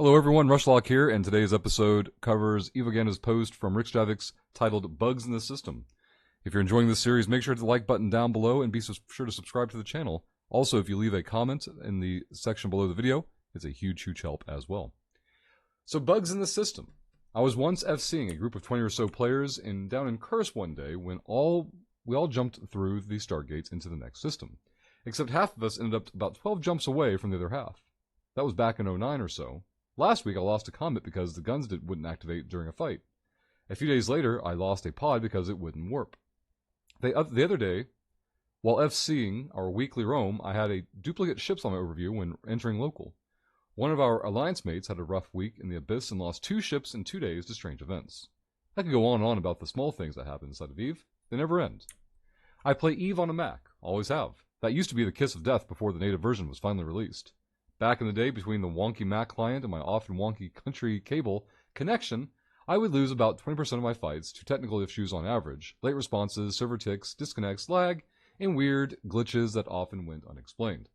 Hello everyone, Rushlock here, and today's episode covers Evoganda's post from Rixx Javix titled Bugs in the System. If you're enjoying this series, make sure to hit the like button down below and be sure to subscribe to the channel. Also, if you leave a comment in the section below the video, it's a huge help as well. So, bugs in the system. I was once FCing a group of 20 or so players down in Curse one day when we all jumped through the stargates into the next system. Except half of us ended up about 12 jumps away from the other half. That was back in 09 or so. Last week I lost a combat because the guns wouldn't activate during a fight. A few days later I lost a pod because it wouldn't warp. The other day, while FCing our weekly roam, I had a duplicate ships on my overview when entering local. One of our alliance mates had a rough week in the Abyss and lost 2 ships in 2 days to strange events. I could go on and on about the small things that happen inside of EVE. They never end. I play EVE on a Mac, always have. That used to be the kiss of death before the native version was finally released. Back in the day, between the wonky Mac client and my often wonky country cable connection, I would lose about 20% of my fights to technical issues on average, late responses, server ticks, disconnects, lag, and weird glitches that often went unexplained.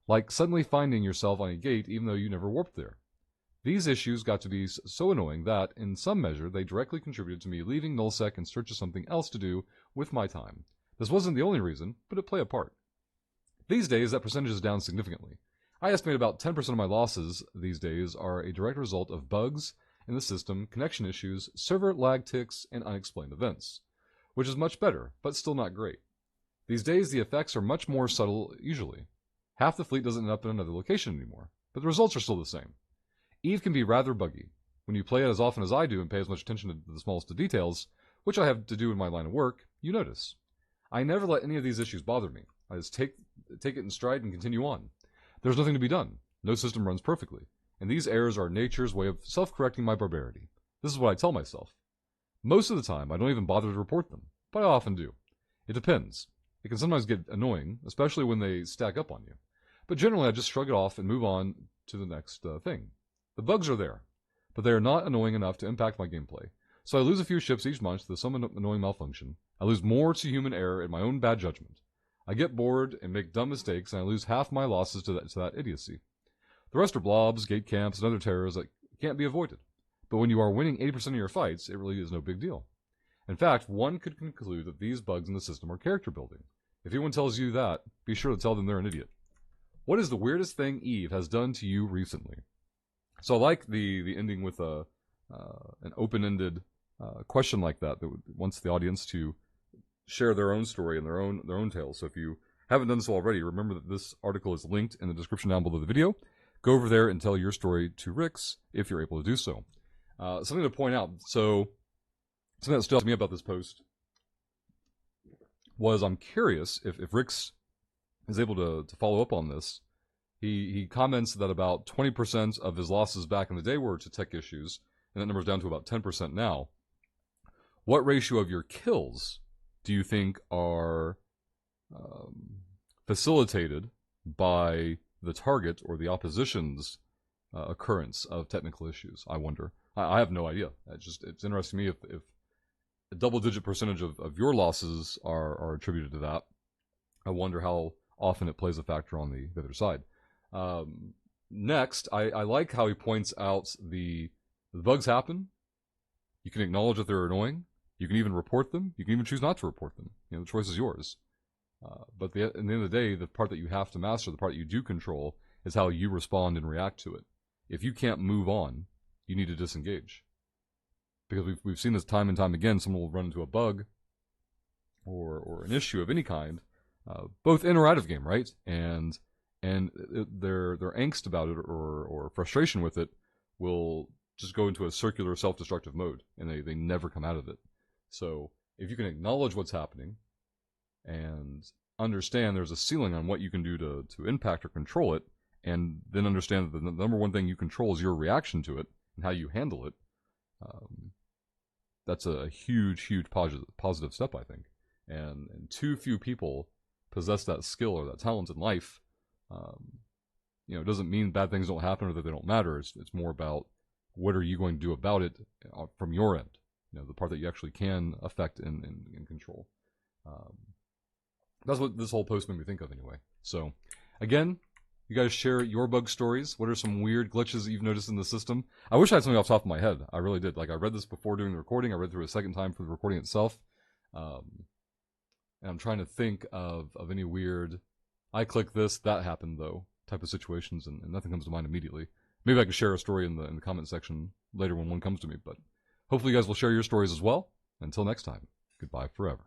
Like suddenly finding yourself on a gate even though you never warped there. These issues got to be so annoying that, in some measure, they directly contributed to me leaving nullsec in search of something else to do with my time. This wasn't the only reason, but it played a part. These days, that percentage is down significantly. I estimate about 10% of my losses these days are a direct result of bugs in the system, connection issues, server lag ticks, and unexplained events, which is much better, but still not great. These days, the effects are much more subtle usually. Half the fleet doesn't end up in another location anymore, but the results are still the same. EVE can be rather buggy. When you play it as often as I do and pay as much attention to the smallest of details, which I have to do in my line of work, you notice. I never let any of these issues bother me. I just take it in stride and continue on. There's nothing to be done. No system runs perfectly. And these errors are nature's way of self-correcting my barbarity. This is what I tell myself. Most of the time, I don't even bother to report them, but I often do. It depends. It can sometimes get annoying, especially when they stack up on you. But generally, I just shrug it off and move on to the next thing. The bugs are there, but they are not annoying enough to impact my gameplay. So I lose a few ships each month to some annoying malfunction. I lose more to human error and my own bad judgment. I get bored and make dumb mistakes, and I lose half my losses to that idiocy. The rest are blobs, gate camps, and other terrors that can't be avoided. But when you are winning 80% of your fights, it really is no big deal. In fact, one could conclude that these bugs in the system are character building. If anyone tells you that, be sure to tell them they're an idiot. What is the weirdest thing EVE has done to you recently? So I like the ending with an open-ended question like that wants the audience to share their own story and their own tales. So if you haven't done so already, remember that this article is linked in the description down below the video. Go over there and tell your story to Rixx if you're able to do so. Something to point out. So something that stood out to me about this post was I'm curious if Rixx is able to follow up on this. He comments that about 20% of his losses back in the day were to tech issues, and that number's down to about 10% now. What ratio of your kills do you think are facilitated by the target or the opposition's occurrence of technical issues? I wonder. I have no idea. It's interesting to me if a double-digit percentage of your losses are attributed to that. I wonder how often it plays a factor on the other side. Next, I like how he points out the bugs happen. You can acknowledge that they're annoying. You can even report them. You can even choose not to report them. The choice is yours. But at the end of the day, the part that you have to master, the part that you do control, is how you respond and react to it. If you can't move on, you need to disengage. Because we've seen this time and time again. Someone will run into a bug or an issue of any kind, both in or out of game, right? And their angst about it or frustration with it will just go into a circular self-destructive mode, and they never come out of it. So if you can acknowledge what's happening and understand there's a ceiling on what you can do to impact or control it, and then understand that the number one thing you control is your reaction to it and how you handle it, that's a huge positive step, I think. And too few people possess that skill or that talent in life. It doesn't mean bad things don't happen or that they don't matter. It's more about what are you going to do about it from your end. The part that you actually can affect and control. That's what this whole post made me think of anyway. So, again, You guys share your bug stories. What are some weird glitches that you've noticed in the system? I wish I had something off the top of my head. I really did. Like, I read this before doing the recording. I read through it a second time for the recording itself. And I'm trying to think of any weird, I click this, that happened though, type of situations, and nothing comes to mind immediately. Maybe I can share a story in the comment section later when one comes to me, but hopefully you guys will share your stories as well. Until next time, goodbye forever.